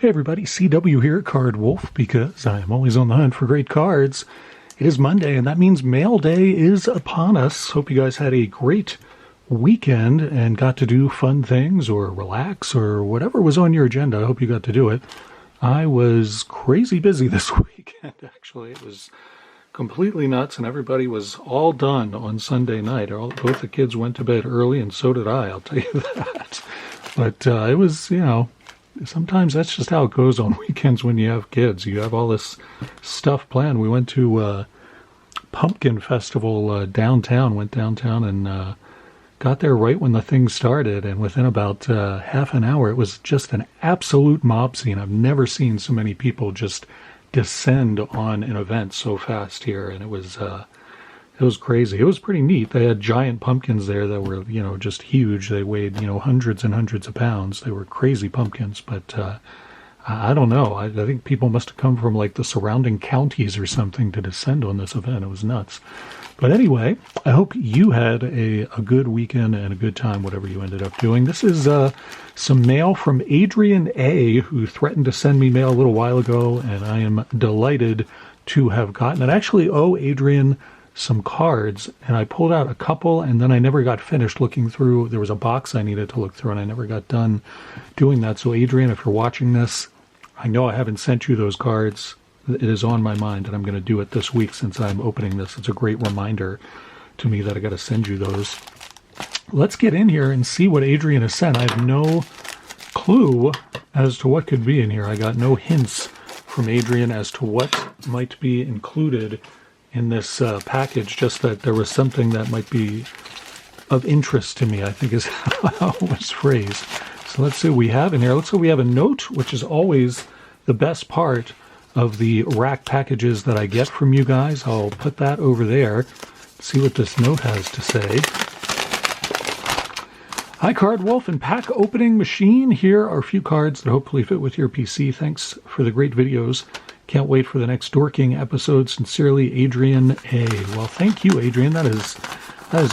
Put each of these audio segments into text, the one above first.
Hey everybody, CW here, Card Wolf, because I am always on the hunt for great cards. It is Monday, and that means Mail Day is upon us. Hope you guys had a great weekend and got to do fun things or relax or whatever was on your agenda. I hope you got to do it. I was crazy busy this weekend, actually. It was completely nuts, and everybody was all done on Sunday night. Both the kids went to bed early, and so did I, I'll tell you that. But it was, sometimes that's just how it goes on weekends when you have kids. You have all this stuff planned. We went to Pumpkin Festival downtown, went downtown and got there right when the thing started. And within about half an hour, it was just an absolute mob scene. I've never seen so many people just descend on an event so fast here. And it was crazy. It was pretty neat. They had giant pumpkins there that were, just huge. They weighed, hundreds and hundreds of pounds. They were crazy pumpkins, but I don't know. I think people must have come from like the surrounding counties or something to descend on this event. It was nuts. But anyway, I hope you had a good weekend and a good time, whatever you ended up doing. This is some mail from Adrian A, who threatened to send me mail a little while ago, and I am delighted to have gotten it. I actually owe Adrian some cards, and I pulled out a couple, and then I never got finished looking through. There was a box I needed to look through, and I never got done doing that. So Adrian, if you're watching this, I know I haven't sent you those cards. It is on my mind, and I'm going to do it this week since I'm opening this. It's a great reminder to me that I got to send you those. Let's get in here and see what Adrian has sent. I have no clue as to what could be in here. I got no hints from Adrian as to what might be included in this package, just that there was something that might be of interest to me, I think is how it was phrased. So let's see what we have in here. Let's say we have a note, which is always the best part of the rack packages that I get from you guys. I'll put that over there, see what this note has to say. Hi, Card Wolf and Pack Opening Machine. Here are a few cards that hopefully fit with your PC. Thanks for the great videos. Can't wait for the next dorking episode. Sincerely, Adrian A. Well, thank you, Adrian. That is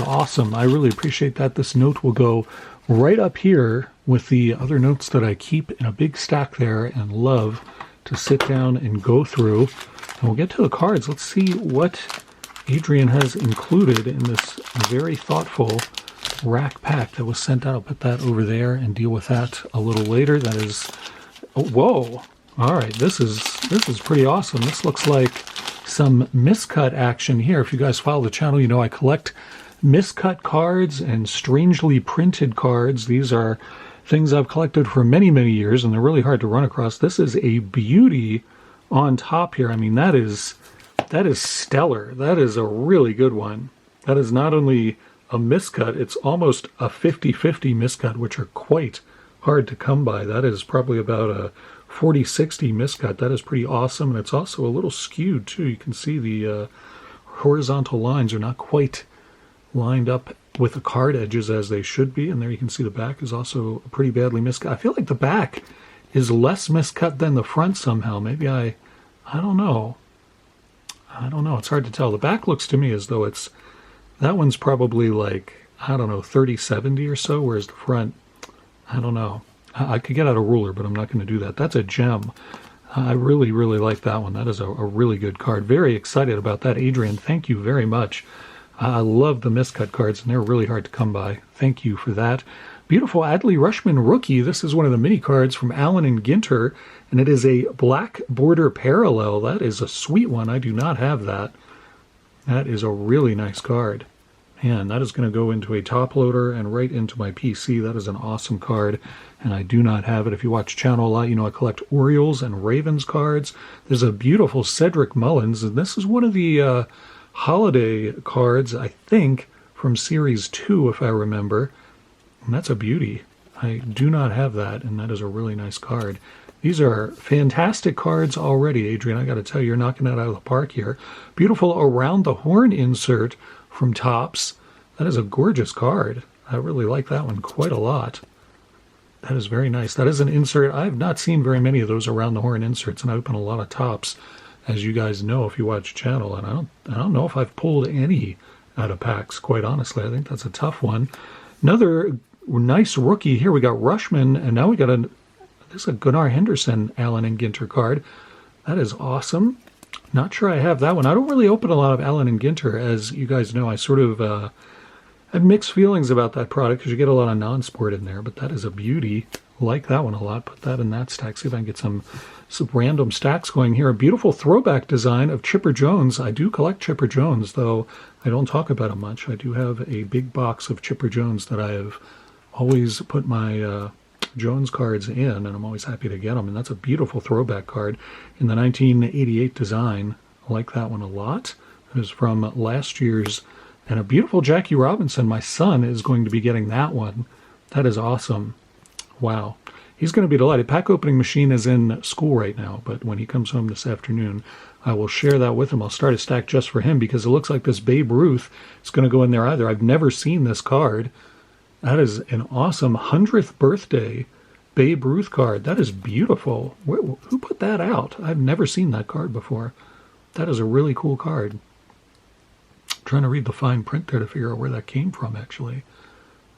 awesome. I really appreciate that. This note will go right up here with the other notes that I keep in a big stack there and love to sit down and go through. And we'll get to the cards. Let's see what Adrian has included in this very thoughtful rack pack that was sent out. I'll put that over there and deal with that a little later. That is, oh, whoa. All right, this is pretty awesome. This looks like some miscut action here. If you guys follow the channel, you know I collect miscut cards and strangely printed cards. These are things I've collected for many, many years, and they're really hard to run across. This is a beauty on top here. I mean, that is stellar. That is a really good one. That is not only a miscut, it's almost a 50-50 miscut, which are quite hard to come by. That is probably about a 40-60 miscut. That is pretty awesome, and it's also a little skewed too. You can see the horizontal lines are not quite lined up with the card edges as they should be, and there you can see the back is also pretty badly miscut. I feel like the back is less miscut than the front somehow. Maybe I don't know. It's hard to tell. The back looks to me as though that one's probably like, I don't know, 30-70 or so, whereas the front, I don't know. I could get out a ruler, but I'm not going to do that. That's a gem. I really, really like that one. That is a really good card. Very excited about that. Adrian, thank you very much. I love the miscut cards, and they're really hard to come by. Thank you for that. Beautiful Adley Rushman Rookie. This is one of the mini cards from Allen and Ginter, and it is a black border parallel. That is a sweet one. I do not have that. That is a really nice card. Man, that is going to go into a top loader and right into my PC. That is an awesome card, and I do not have it. If you watch the channel a lot, you know I collect Orioles and Ravens cards. There's a beautiful Cedric Mullins, and this is one of the holiday cards, I think, from Series 2, if I remember. And that's a beauty. I do not have that, and that is a really nice card. These are fantastic cards already, Adrian. I got to tell you, you're knocking it out of the park here. Beautiful Around the Horn insert from Topps. That is a gorgeous card. I really like that one quite a lot. That is very nice. That is an insert. I have not seen very many of those Around the Horn inserts, and I open a lot of Topps, as you guys know if you watch the channel, and I don't know if I've pulled any out of packs, quite honestly. I think that's a tough one. Another nice rookie here. We got Rushman, and now we got This is a Gunnar Henderson Allen and Ginter card. That is awesome. Not sure I have that one. I don't really open a lot of Allen and Ginter. As you guys know, I sort of have mixed feelings about that product because you get a lot of non-sport in there, but that is a beauty. Like that one a lot. Put that in that stack. See if I can get some random stacks going here. A beautiful throwback design of Chipper Jones. I do collect Chipper Jones, though I don't talk about him much. I do have a big box of Chipper Jones that I have always put my Jones cards in, and I'm always happy to get them. And that's a beautiful throwback card in the 1988 design. I like that one a lot. It is from last year's. And a beautiful Jackie Robinson. My son is going to be getting that one. That is awesome. Wow. He's going to be delighted. Pack opening machine is in school right now, but when he comes home this afternoon, I will share that with him. I'll start a stack just for him because it looks like this Babe Ruth is going to go in there either. I've never seen this card. That is an awesome 100th birthday Babe Ruth card. That is beautiful. Who put that out? I've never seen that card before. That is a really cool card. I'm trying to read the fine print there to figure out where that came from, actually.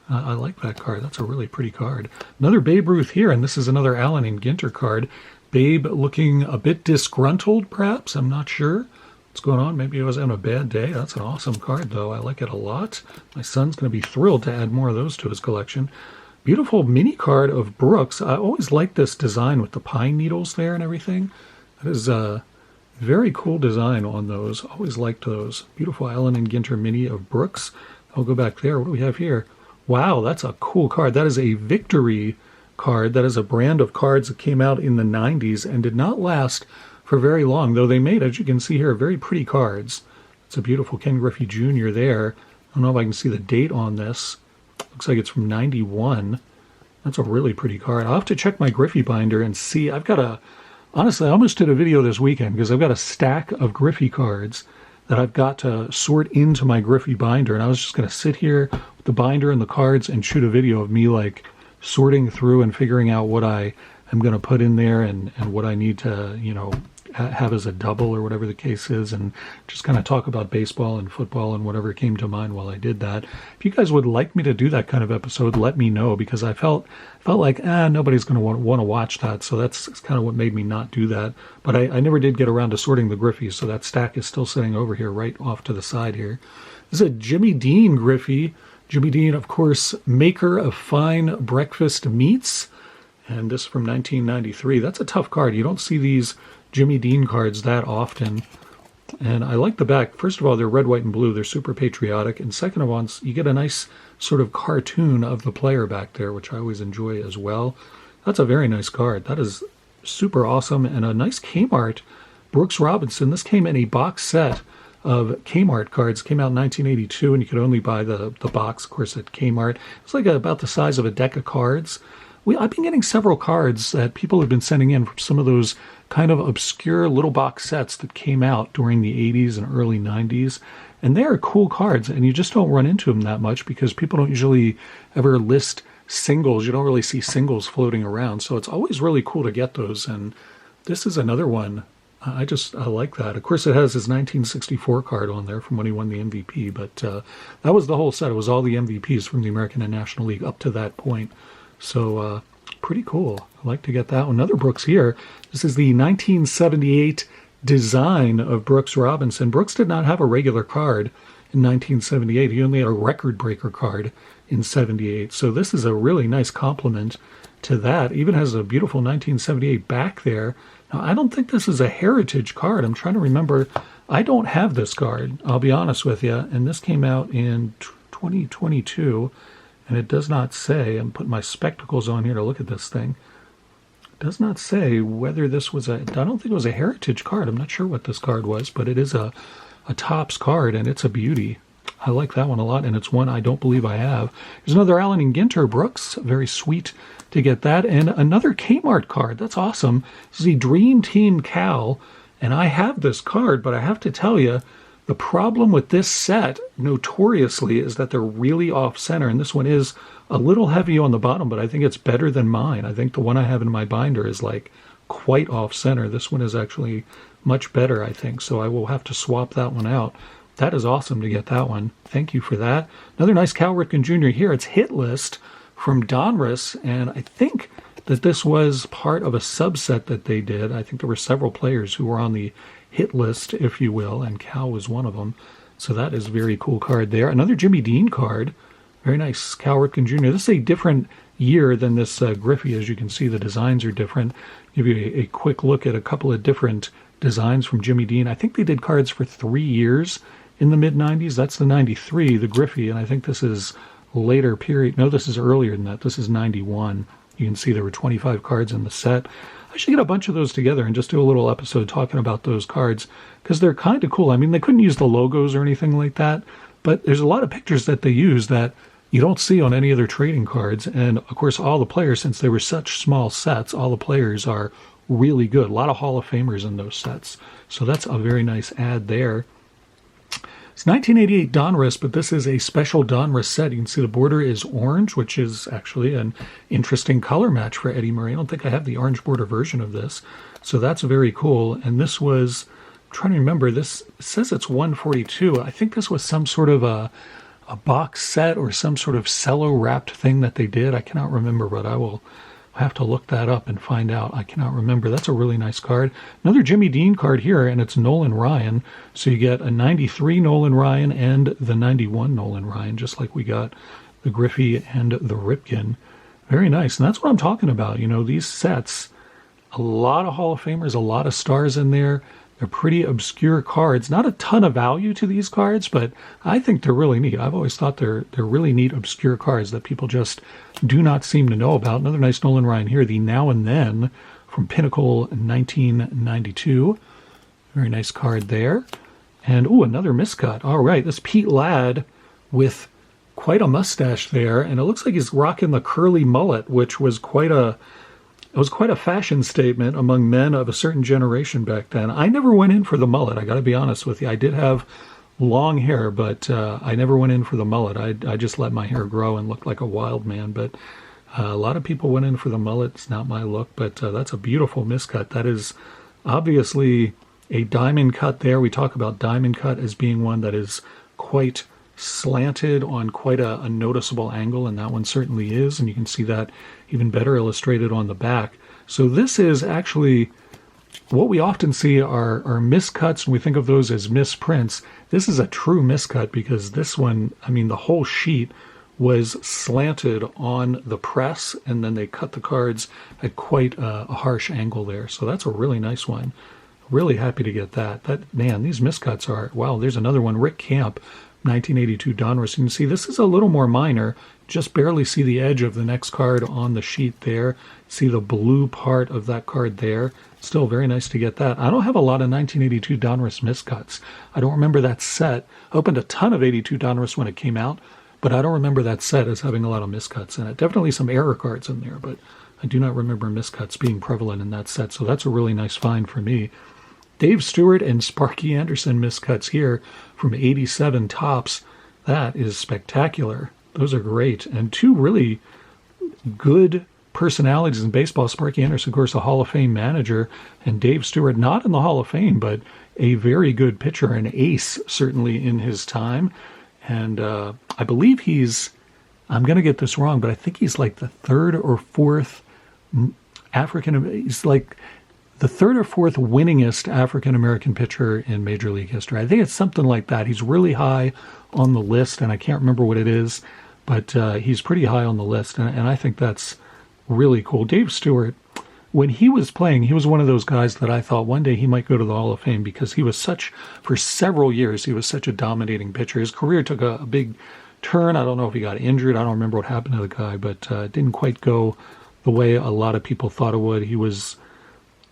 I like that card. That's a really pretty card. Another Babe Ruth here, and this is another Allen and Ginter card. Babe looking a bit disgruntled, perhaps. I'm not sure what's going on. Maybe he was having a bad day. That's an awesome card, though. I like it a lot. My son's going to be thrilled to add more of those to his collection. Beautiful mini card of Brooks. I always like this design with the pine needles there and everything. That is a very cool design on those. Always liked those. Beautiful Allen and Ginter mini of Brooks. I'll go back there. What do we have here? Wow, that's a cool card. That is a Victory card. That is a brand of cards that came out in the 90s and did not last for very long, though they made, as you can see here, very pretty cards. It's a beautiful Ken Griffey Jr. there. I don't know if I can see the date on this. Looks like it's from 91. That's a really pretty card. I'll have to check my Griffey binder and see. I've got a... Honestly, I almost did a video this weekend because I've got a stack of Griffey cards that I've got to sort into my Griffey binder, and I was just going to sit here with the binder and the cards and shoot a video of me like sorting through and figuring out what I am going to put in there and what I need to, you know, have as a double or whatever the case is, and just kind of talk about baseball and football and whatever came to mind while I did that. If you guys would like me to do that kind of episode, let me know, because I felt like nobody's going to want to watch that, so that's kind of what made me not do that. But I never did get around to sorting the Griffies, so that stack is still sitting over here right off to the side here. This is a Jimmy Dean Griffey. Jimmy Dean, of course, maker of fine breakfast meats, and this from 1993. That's a tough card. You don't see these Jimmy Dean cards that often. And I like the back. First of all, they're red, white, and blue. They're super patriotic. And second of all, you get a nice sort of cartoon of the player back there, which I always enjoy as well. That's a very nice card. That is super awesome. And a nice Kmart Brooks Robinson. This came in a box set of Kmart cards. Came out in 1982, and you could only buy the box, of course, at Kmart. It's like about the size of a deck of cards. I've been getting several cards that people have been sending in from some of those kind of obscure little box sets that came out during the 80s and early 90s. And they are cool cards, and you just don't run into them that much because people don't usually ever list singles. You don't really see singles floating around. So it's always really cool to get those. And this is another one. I like that. Of course, it has his 1964 card on there from when he won the MVP. But that was the whole set. It was all the MVPs from the American and National League up to that point. So pretty cool. I like to get that one. Another Brooks here. This is the 1978 design of Brooks Robinson. Brooks did not have a regular card in 1978. He only had a record breaker card in 78. So this is a really nice compliment to that. Even has a beautiful 1978 back there. Now, I don't think this is a heritage card. I'm trying to remember. I don't have this card, I'll be honest with you. And this came out in 2022. And it does not say, I'm putting my spectacles on here to look at this thing. It does not say whether this was I don't think it was a heritage card. I'm not sure what this card was, but it is a Topps card, and it's a beauty. I like that one a lot, and it's one I don't believe I have. There's another Allen and Ginter Brooks. Very sweet to get that. And another Kmart card. That's awesome. This is the Dream Team Cal, and I have this card, but I have to tell you, the problem with this set, notoriously, is that they're really off-center, and this one is a little heavy on the bottom, but I think it's better than mine. I think the one I have in my binder is, like, quite off-center. This one is actually much better, I think, so I will have to swap that one out. That is awesome to get that one. Thank you for that. Another nice Cal Ripken Jr. here. It's Hit List from Donruss, and I think that this was part of a subset that they did. I think there were several players who were on the hit list, if you will, and Cal was one of them. So that is a very cool card there. Another Jimmy Dean card. Very nice, Cal Ripken Jr. This is a different year than this Griffey. As you can see, the designs are different. Give you a quick look at a couple of different designs from Jimmy Dean. I think they did cards for 3 years in the mid-90s. That's the 93, the Griffey, and I think this is later period. No, this is earlier than that. This is 91. You can see there were 25 cards in the set. I should get a bunch of those together and just do a little episode talking about those cards because they're kind of cool. I mean, they couldn't use the logos or anything like that, but there's a lot of pictures that they use that you don't see on any other trading cards. And, of course, all the players, since they were such small sets, all the players are really good. A lot of Hall of Famers in those sets. So that's a very nice add there. It's 1988 Donruss, but this is a special Donruss set. You can see the border is orange, which is actually an interesting color match for Eddie Murray. I don't think I have the orange border version of this. So that's very cool. And this was, I'm trying to remember, this says it's 142. I think this was some sort of a box set or some sort of cello wrapped thing that they did. I cannot remember, but I will have to look that up and find out. I cannot remember. That's a really nice card. Another Jimmy Dean card here, and it's Nolan Ryan. So you get a 93 Nolan Ryan and the 91 Nolan Ryan, just like we got the Griffey and the Ripken. Very nice. And that's what I'm talking about. You know, these sets, a lot of Hall of Famers, a lot of stars in there. They're pretty obscure cards. Not a ton of value to these cards, but I think they're really neat. I've always thought they're really neat, obscure cards that people just do not seem to know about. Another nice Nolan Ryan here, the Now and Then from Pinnacle 1992. Very nice card there. And, another miscut. All right, this Pete Ladd with quite a mustache there, and it looks like he's rocking the curly mullet, which was quite a fashion statement among men of a certain generation back then. I never went in for the mullet, I got to be honest with you. I did have long hair, but I never went in for the mullet. I just let my hair grow and looked like a wild man. But a lot of people went in for the mullet. It's not my look, but that's a beautiful miscut. That is obviously a diamond cut there. We talk about diamond cut as being one that is quite slanted on quite a noticeable angle, and that one certainly is, and you can see that even better illustrated on the back. So this is actually what we often see are miscuts, and we think of those as misprints. This is a true miscut because this one, I mean, the whole sheet was slanted on the press, and then they cut the cards at quite a harsh angle there. So that's a really nice one. Really happy to get that. Man, these miscuts are, wow, there's another one, Rick Camp, 1982 Donruss. You can see this is a little more minor. Just barely see the edge of the next card on the sheet there. See the blue part of that card there. Still very nice to get that. I don't have a lot of 1982 Donruss miscuts. I don't remember that set. I opened a ton of 82 Donruss when it came out, but I don't remember that set as having a lot of miscuts in it. Definitely some error cards in there, but I do not remember miscuts being prevalent in that set, so that's a really nice find for me. Dave Stewart and Sparky Anderson miscuts here from 87 Topps. That is spectacular. Those are great. And two really good personalities in baseball. Sparky Anderson, of course, a Hall of Fame manager, and Dave Stewart, not in the Hall of Fame, but a very good pitcher, an ace, certainly in his time. And I believe I'm going to get this wrong, but I think he's like the third or fourth he's like the third or fourth winningest African-American pitcher in Major League history. I think it's something like that. He's really high on the list, and I can't remember what it is, but he's pretty high on the list, and I think that's really cool. Dave Stewart, when he was playing, he was one of those guys that I thought one day he might go to the Hall of Fame because he was for several years, he was such a dominating pitcher. His career took a big turn. I don't know if he got injured. I don't remember what happened to the guy, but it didn't quite go the way a lot of people thought it would. He was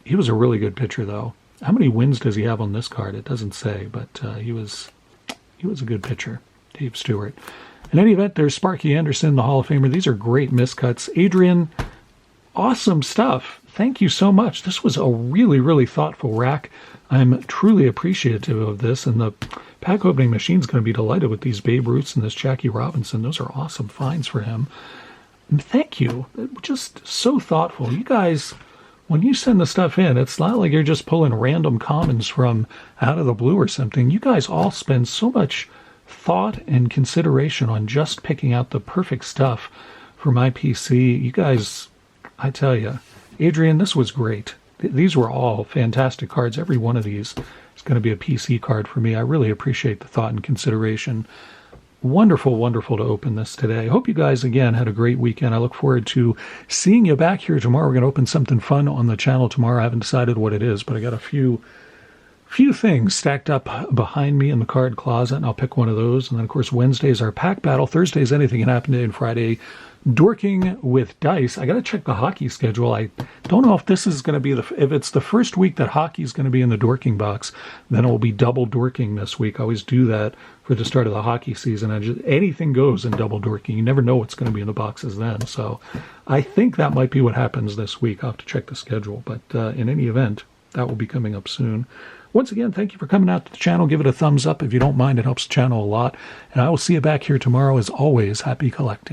a really good pitcher, though. How many wins does he have on this card? It doesn't say, but he was a good pitcher, Dave Stewart. In any event, there's Sparky Anderson, the Hall of Famer. These are great miscuts. Adrian, awesome stuff. Thank you so much. This was a really, really thoughtful rack. I'm truly appreciative of this, and the pack opening machine's going to be delighted with these Babe Ruths and this Jackie Robinson. Those are awesome finds for him. And thank you. Just so thoughtful. You guys, when you send the stuff in, it's not like you're just pulling random commons from out of the blue or something. You guys all spend so much thought and consideration on just picking out the perfect stuff for my PC. You guys, I tell you, Adrian, this was great. These were all fantastic cards. Every one of these is going to be a PC card for me. I really appreciate the thought and consideration. Wonderful, wonderful to open this today. I hope you guys, again, had a great weekend. I look forward to seeing you back here tomorrow. We're going to open something fun on the channel tomorrow. I haven't decided what it is, but I got a few things stacked up behind me in the card closet, and I'll pick one of those. And then, of course, Wednesday's our pack battle. Thursday's anything can happen today, and Friday, dorking with dice. I got to check the hockey schedule. I don't know if this is going to be if it's the first week that hockey's going to be in the dorking box, then it will be double dorking this week. I always do that for the start of the hockey season. Anything goes in double dorking. You never know what's going to be in the boxes then. So I think that might be what happens this week. I'll have to check the schedule. But in any event, that will be coming up soon. Once again, thank you for coming out to the channel. Give it a thumbs up if you don't mind. It helps the channel a lot. And I will see you back here tomorrow. As always, happy collecting.